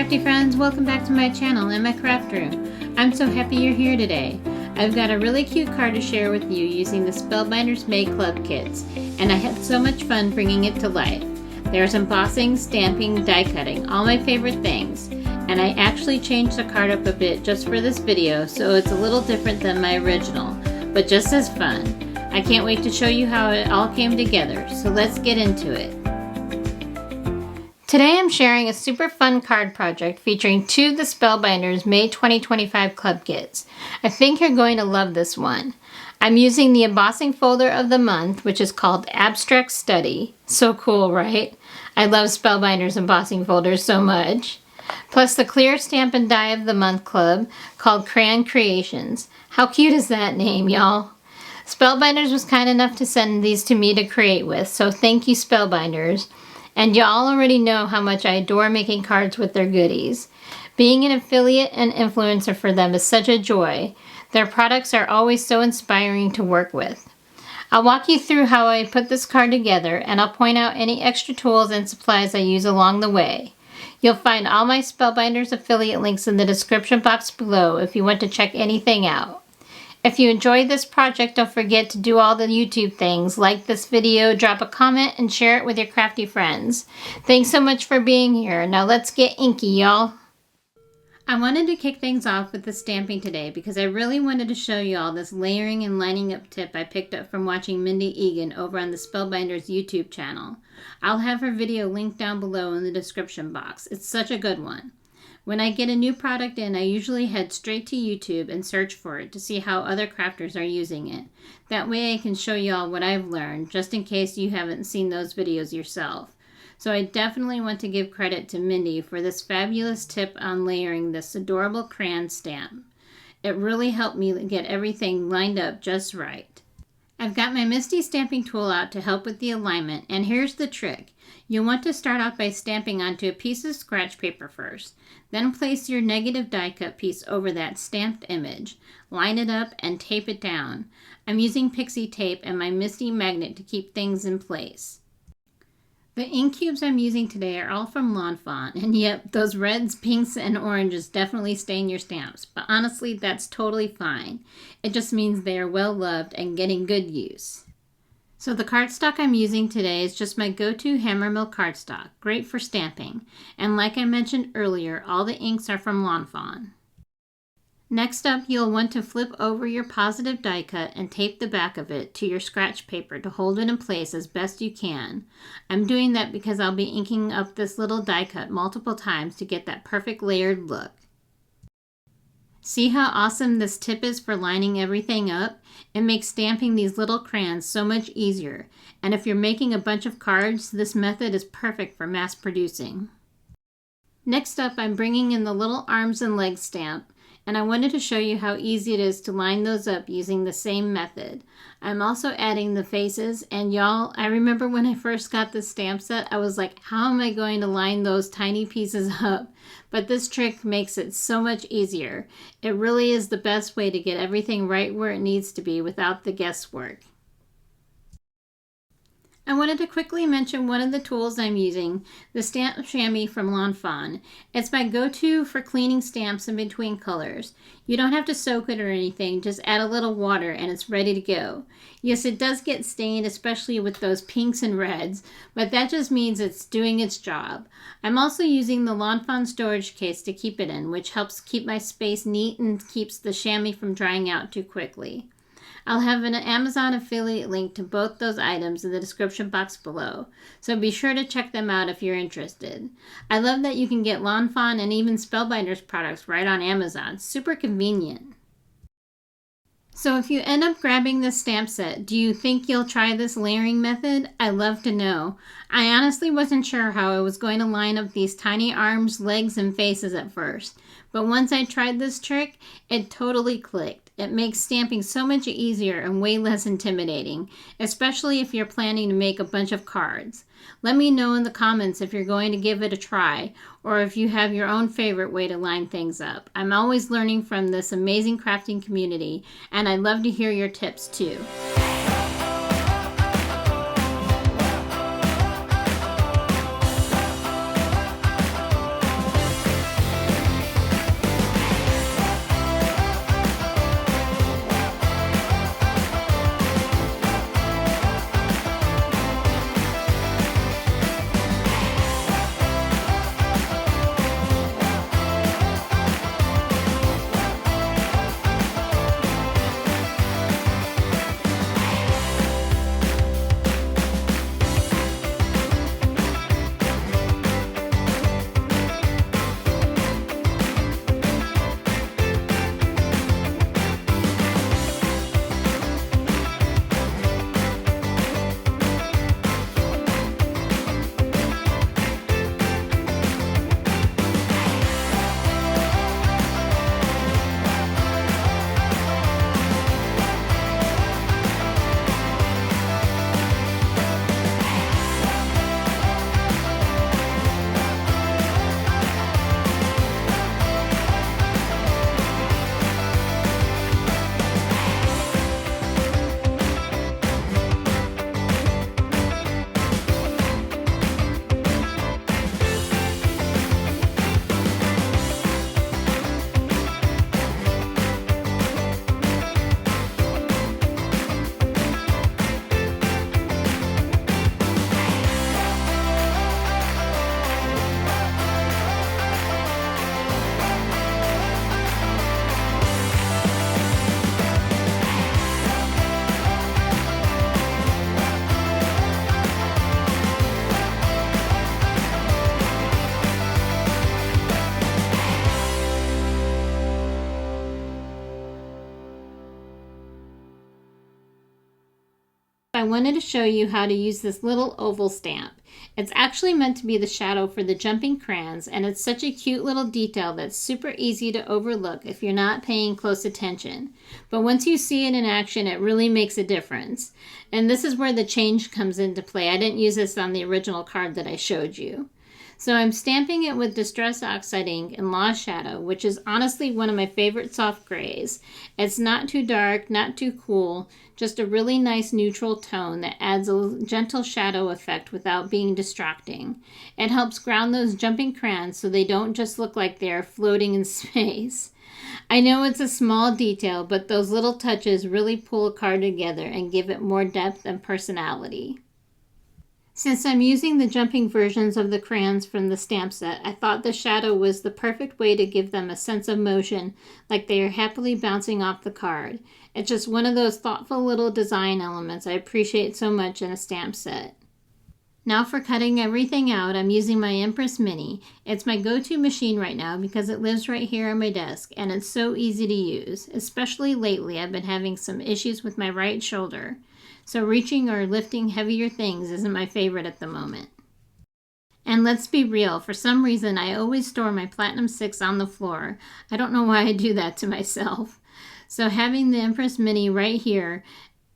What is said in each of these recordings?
crafty friends, welcome back to my channel and my craft room. I'm so happy you're here today. I've got a really cute card to share with you using the Spellbinders May club kits, and I had so much fun bringing it to life. There's embossing, stamping, die cutting, all my favorite things, and I actually changed the card up a bit just for this video, so it's a little different than my original, but just as fun. I can't wait to show you how it all came together, so let's get into it. Today I'm sharing a super fun card project featuring two of the Spellbinders May 2025 club kits. I think you're going to love this one. I'm using the embossing folder of the month, which is called Abstract Study. So cool, right? I love Spellbinders embossing folders so much. Plus the clear stamp and die of the month club called Crayon Creations. How cute is that name, y'all? Spellbinders was kind enough to send these to me to create with, so thank you, Spellbinders. And y'all already know how much I adore making cards with their goodies. Being an affiliate and influencer for them is such a joy. Their products are always so inspiring to work with. I'll walk you through how I put this card together, and I'll point out any extra tools and supplies I use along the way. You'll find all my Spellbinders affiliate links in the description box below if you want to check anything out. If you enjoyed this project, don't forget to do all the YouTube things. Like this video, drop a comment, and share it with your crafty friends. Thanks so much for being here. Now let's get inky, y'all. I wanted to kick things off with the stamping today because I really wanted to show you all this layering and lining up tip I picked up from watching Mindy Egan over on the Spellbinders YouTube channel. I'll have her video linked down below in the description box. It's such a good one. When I get a new product in, I usually head straight to YouTube and search for it to see how other crafters are using it. That way I can show you all what I've learned, just in case you haven't seen those videos yourself. So I definitely want to give credit to Mindy for this fabulous tip on layering this adorable crayon stamp. It really helped me get everything lined up just right. I've got my MISTI stamping tool out to help with the alignment, and here's the trick. You'll want to start off by stamping onto a piece of scratch paper first. Then place your negative die cut piece over that stamped image. Line it up and tape it down. I'm using pixie tape and my MISTI magnet to keep things in place. The ink cubes I'm using today are all from Lawn Fawn, and yep, those reds, pinks, and oranges definitely stain your stamps, but honestly, that's totally fine. It just means they are well loved and getting good use. So the cardstock I'm using today is just my go-to Hammermill cardstock, great for stamping, and like I mentioned earlier, all the inks are from Lawn Fawn. Next up, you'll want to flip over your positive die cut and tape the back of it to your scratch paper to hold it in place as best you can. I'm doing that because I'll be inking up this little die cut multiple times to get that perfect layered look. See how awesome this tip is for lining everything up? It makes stamping these little crayons so much easier, and if you're making a bunch of cards, this method is perfect for mass producing. Next up, I'm bringing in the little arms and legs stamp, and I wanted to show you how easy it is to line those up using the same method. I'm also adding the faces, and y'all, I remember when I first got this stamp set, I was like, how am I going to line those tiny pieces up? But this trick makes it so much easier. It really is the best way to get everything right where it needs to be without the guesswork. I wanted to quickly mention one of the tools I'm using, the Stamp Chamois from Lawn Fawn. It's my go-to for cleaning stamps in between colors. You don't have to soak it or anything, just add a little water and it's ready to go. Yes, it does get stained, especially with those pinks and reds, but that just means it's doing its job. I'm also using the Lawn Fawn storage case to keep it in, which helps keep my space neat and keeps the chamois from drying out too quickly. I'll have an Amazon affiliate link to both those items in the description box below, so be sure to check them out if you're interested. I love that you can get Lawn Fawn and even Spellbinders products right on Amazon. Super convenient. So if you end up grabbing this stamp set, do you think you'll try this layering method? I'd love to know. I honestly wasn't sure how I was going to line up these tiny arms, legs, and faces at first, but once I tried this trick, it totally clicked. It makes stamping so much easier and way less intimidating, especially if you're planning to make a bunch of cards. Let me know in the comments if you're going to give it a try, or if you have your own favorite way to line things up. I'm always learning from this amazing crafting community, and I'd love to hear your tips too. I wanted to show you how to use this little oval stamp. It's actually meant to be the shadow for the jumping crayons, and it's such a cute little detail that's super easy to overlook if you're not paying close attention. But once you see it in action, it really makes a difference. And this is where the change comes into play. I didn't use this on the original card that I showed you. So I'm stamping it with Distress Oxide ink in Lost Shadow, which is honestly one of my favorite soft grays. It's not too dark, not too cool, just a really nice neutral tone that adds a gentle shadow effect without being distracting. It helps ground those jumping crayons so they don't just look like they're floating in space. I know it's a small detail, but those little touches really pull a card together and give it more depth and personality. Since I'm using the jumping versions of the crayons from the stamp set, I thought the shadow was the perfect way to give them a sense of motion, like they are happily bouncing off the card. It's just one of those thoughtful little design elements I appreciate so much in a stamp set. Now for cutting everything out, I'm using my Empress Mini. It's my go-to machine right now because it lives right here on my desk and it's so easy to use. Especially lately, I've been having some issues with my right shoulder. So reaching or lifting heavier things isn't my favorite at the moment. And let's be real, for some reason I always store my Platinum 6 on the floor. I don't know why I do that to myself. So having the Empress Mini right here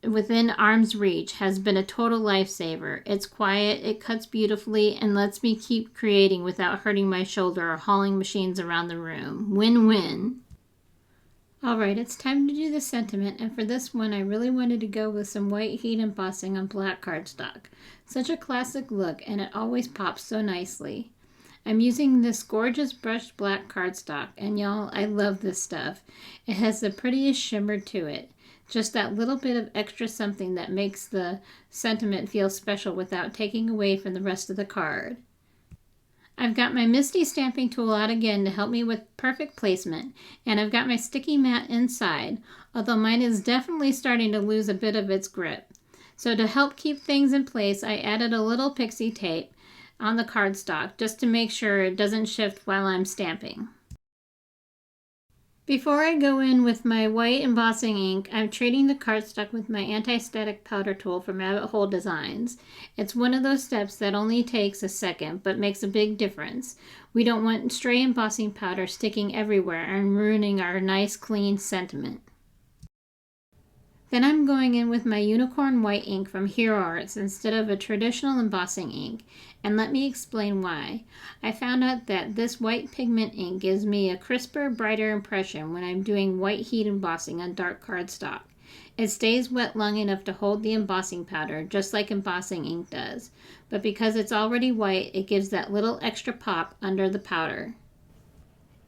within arm's reach has been a total lifesaver. It's quiet, it cuts beautifully, and lets me keep creating without hurting my shoulder or hauling machines around the room. Win-win. Alright, it's time to do the sentiment, and for this one I really wanted to go with some white heat embossing on black cardstock. Such a classic look, and it always pops so nicely. I'm using this gorgeous brushed black cardstock, and y'all, I love this stuff. It has the prettiest shimmer to it. Just that little bit of extra something that makes the sentiment feel special without taking away from the rest of the card. I've got my MISTI stamping tool out again to help me with perfect placement, and I've got my sticky mat inside, although mine is definitely starting to lose a bit of its grip. So to help keep things in place, I added a little pixie tape on the cardstock just to make sure it doesn't shift while I'm stamping. Before I go in with my white embossing ink, I'm treating the cardstock with my anti-static powder tool from Rabbit Hole Designs. It's one of those steps that only takes a second but makes a big difference. We don't want stray embossing powder sticking everywhere and ruining our nice clean sentiment. Then I'm going in with my unicorn white ink from Hero Arts instead of a traditional embossing ink, and let me explain why. I found out that this white pigment ink gives me a crisper, brighter impression when I'm doing white heat embossing on dark cardstock. It stays wet long enough to hold the embossing powder, just like embossing ink does, but because it's already white, it gives that little extra pop under the powder.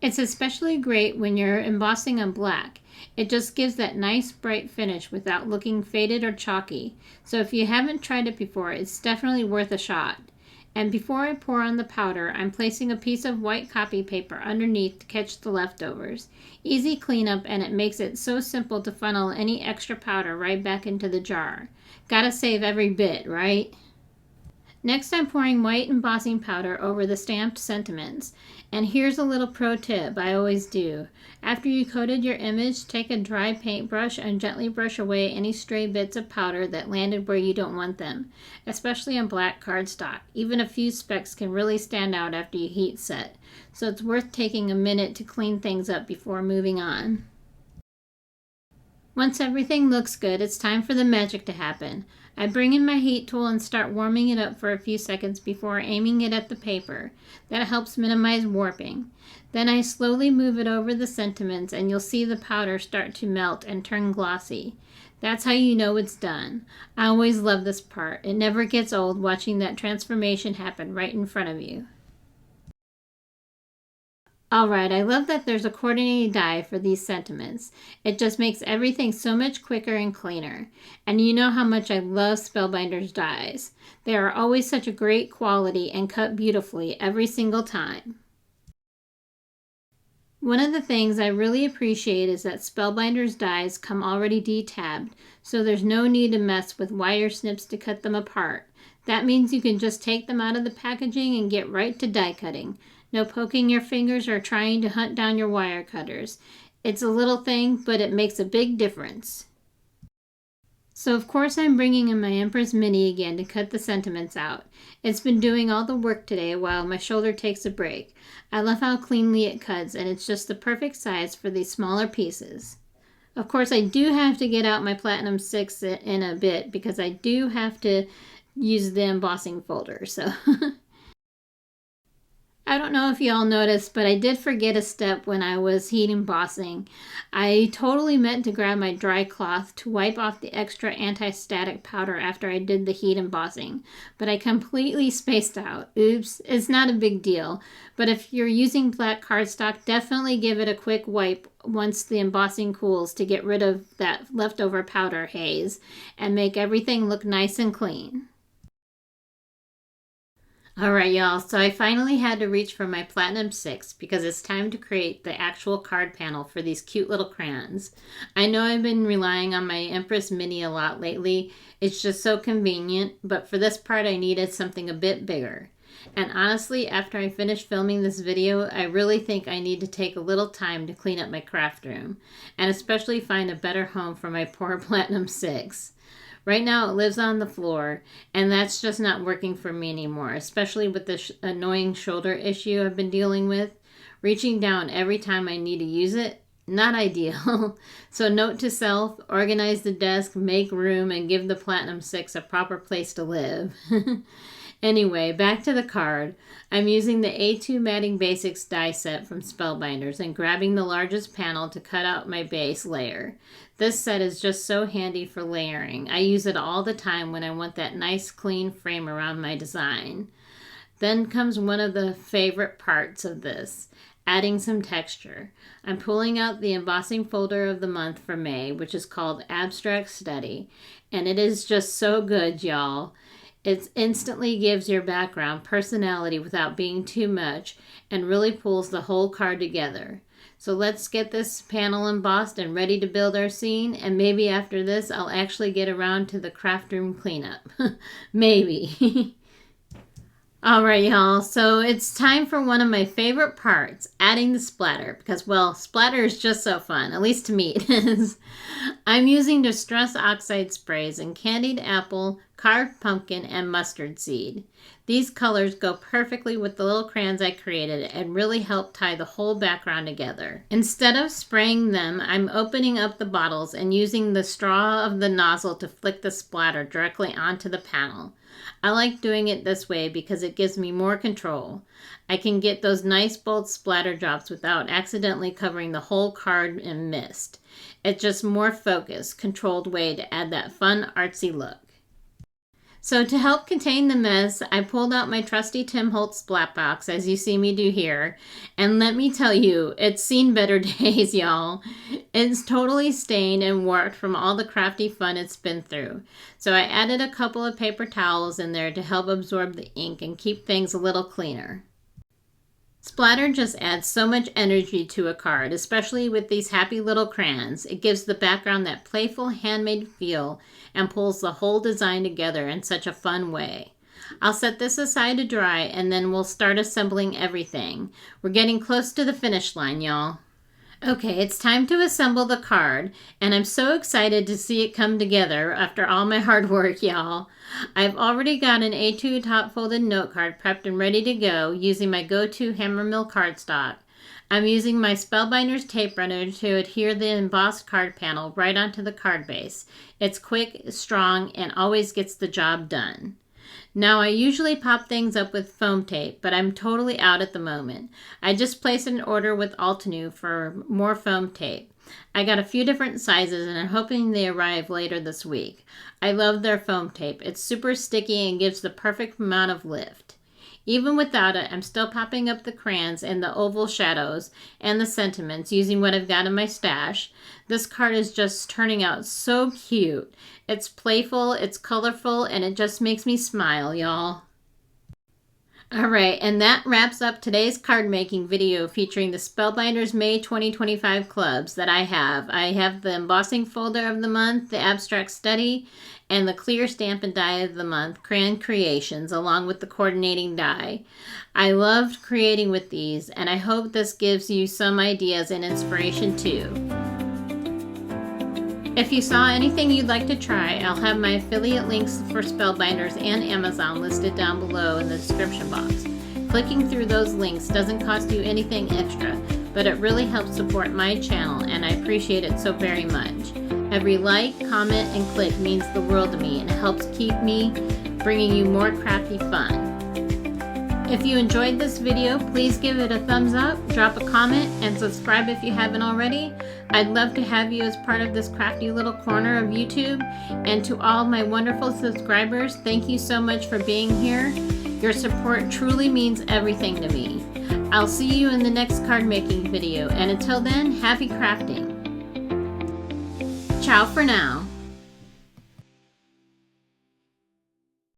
It's especially great when you're embossing on black. It just gives that nice bright finish without looking faded or chalky. So if you haven't tried it before, it's definitely worth a shot. And before I pour on the powder, I'm placing a piece of white copy paper underneath to catch the leftovers. Easy cleanup, and it makes it so simple to funnel any extra powder right back into the jar. Gotta save every bit, right? Next, I'm pouring white embossing powder over the stamped sentiments. And here's a little pro tip I always do. After you coated your image, take a dry paintbrush and gently brush away any stray bits of powder that landed where you don't want them, especially on black cardstock. Even a few specks can really stand out after you heat set, so it's worth taking a minute to clean things up before moving on. Once everything looks good, it's time for the magic to happen. I bring in my heat tool and start warming it up for a few seconds before aiming it at the paper. That helps minimize warping. Then I slowly move it over the sentiments and you'll see the powder start to melt and turn glossy. That's how you know it's done. I always love this part. It never gets old watching that transformation happen right in front of you. Alright, I love that there's a coordinating die for these sentiments. It just makes everything so much quicker and cleaner. And you know how much I love Spellbinders dies. They are always such a great quality and cut beautifully every single time. One of the things I really appreciate is that Spellbinders dies come already detabbed, so there's no need to mess with wire snips to cut them apart. That means you can just take them out of the packaging and get right to die cutting. No poking your fingers or trying to hunt down your wire cutters. It's a little thing, but it makes a big difference. So of course I'm bringing in my Empress Mini again to cut the sentiments out. It's been doing all the work today while my shoulder takes a break. I love how cleanly it cuts, and it's just the perfect size for these smaller pieces. Of course I do have to get out my Platinum 6 in a bit because I do have to use the embossing folder. So I don't know if you all noticed, but I did forget a step when I was heat embossing. I totally meant to grab my dry cloth to wipe off the extra anti-static powder after I did the heat embossing, but I completely spaced out. Oops, it's not a big deal, but if you're using black cardstock, definitely give it a quick wipe once the embossing cools to get rid of that leftover powder haze and make everything look nice and clean. Alright y'all, so I finally had to reach for my Platinum 6 because it's time to create the actual card panel for these cute little crayons. I know I've been relying on my Empress Mini a lot lately. It's just so convenient, but for this part I needed something a bit bigger. And honestly, after I finish filming this video, I really think I need to take a little time to clean up my craft room, and especially find a better home for my poor Platinum 6. Right now it lives on the floor, and that's just not working for me anymore, especially with the annoying shoulder issue I've been dealing with. Reaching down every time I need to use it, not ideal. So note to self, organize the desk, make room, and give the Platinum 6 a proper place to live. Anyway, back to the card. I'm using the A2 Matting Basics die set from Spellbinders and grabbing the largest panel to cut out my base layer. This set is just so handy for layering. I use it all the time when I want that nice clean frame around my design. Then comes one of the favorite parts of this, adding some texture. I'm pulling out the embossing folder of the month for May, which is called Abstract Study, and it is just so good, y'all. It instantly gives your background personality without being too much and really pulls the whole card together. So let's get this panel embossed and ready to build our scene, and maybe after this I'll actually get around to the craft room cleanup. Maybe. Alright y'all, so it's time for one of my favorite parts, adding the splatter, because well, splatter is just so fun, at least to me it is. I'm using Distress Oxide sprays in Candied Apple, Carved Pumpkin, and Mustard Seed. These colors go perfectly with the little crayons I created and really help tie the whole background together. Instead of spraying them, I'm opening up the bottles and using the straw of the nozzle to flick the splatter directly onto the panel. I like doing it this way because it gives me more control. I can get those nice bold splatter drops without accidentally covering the whole card in mist. It's just more focused, controlled way to add that fun artsy look. So to help contain the mess, I pulled out my trusty Tim Holtz splat box, as you see me do here, and let me tell you, it's seen better days, y'all. It's totally stained and warped from all the crafty fun it's been through. So I added a couple of paper towels in there to help absorb the ink and keep things a little cleaner. Splatter just adds so much energy to a card, especially with these happy little crayons. It gives the background that playful handmade feel and pulls the whole design together in such a fun way. I'll set this aside to dry and then we'll start assembling everything. We're getting close to the finish line, y'all. Okay, it's time to assemble the card, and I'm so excited to see it come together after all my hard work, y'all. I've already got an A2 top-folded note card prepped and ready to go using my go-to hammer mill cardstock. I'm using my Spellbinders tape runner to adhere the embossed card panel right onto the card base. It's quick, strong, and always gets the job done. Now I usually pop things up with foam tape, but I'm totally out at the moment. I just placed an order with Altenew for more foam tape. I got a few different sizes and I'm hoping they arrive later this week. I love their foam tape. It's super sticky and gives the perfect amount of lift. Even without it, I'm still popping up the crayons and the oval shadows and the sentiments using what I've got in my stash. This card is just turning out so cute. It's playful, it's colorful, and it just makes me smile, y'all. Alright, and that wraps up today's card making video featuring the Spellbinders May 2025 clubs that I have. I have the Embossing Folder of the month, the Abstract Study, and the Clear Stampin' Die of the month, Crayon Creations, along with the coordinating die. I loved creating with these, and I hope this gives you some ideas and inspiration too. If you saw anything you'd like to try, I'll have my affiliate links for Spellbinders and Amazon listed down below in the description box. Clicking through those links doesn't cost you anything extra, but it really helps support my channel and I appreciate it so very much. Every like, comment, and click means the world to me and helps keep me bringing you more crafty fun. If you enjoyed this video, please give it a thumbs up, drop a comment, and subscribe if you haven't already. I'd love to have you as part of this crafty little corner of YouTube. And to all my wonderful subscribers, thank you so much for being here. Your support truly means everything to me. I'll see you in the next card making video, and until then, happy crafting. Ciao for now.